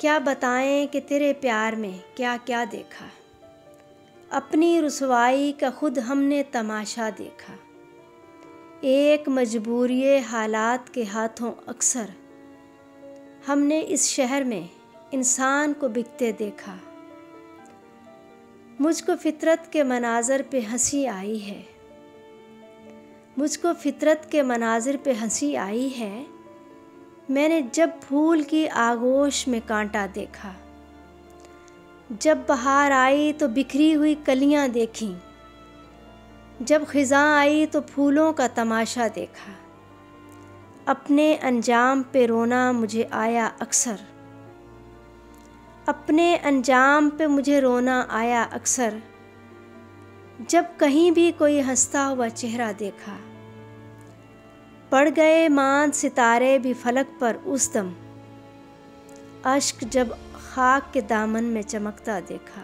क्या बताएं कि तेरे प्यार में क्या क्या देखा। अपनी रुसवाई का खुद हमने तमाशा देखा। एक मजबूरी हालात के हाथों अक्सर हमने इस शहर में इंसान को बिकते देखा। मुझको फितरत के मनाज़र पे हंसी आई है, मुझको फितरत के मनाज़र पे हंसी आई है। मैंने जब फूल की आगोश में कांटा देखा, जब बहार आई तो बिखरी हुई कलियां देखीं, जब खिज़ां आई तो फूलों का तमाशा देखा। अपने अंजाम पे रोना मुझे आया अक्सर, अपने अंजाम पे मुझे रोना आया अक्सर। जब कहीं भी कोई हंसता हुआ चेहरा देखा, पड़ गए मांद सितारे भी फलक पर उस दम, अश्क जब खाक के दामन में चमकता देखा।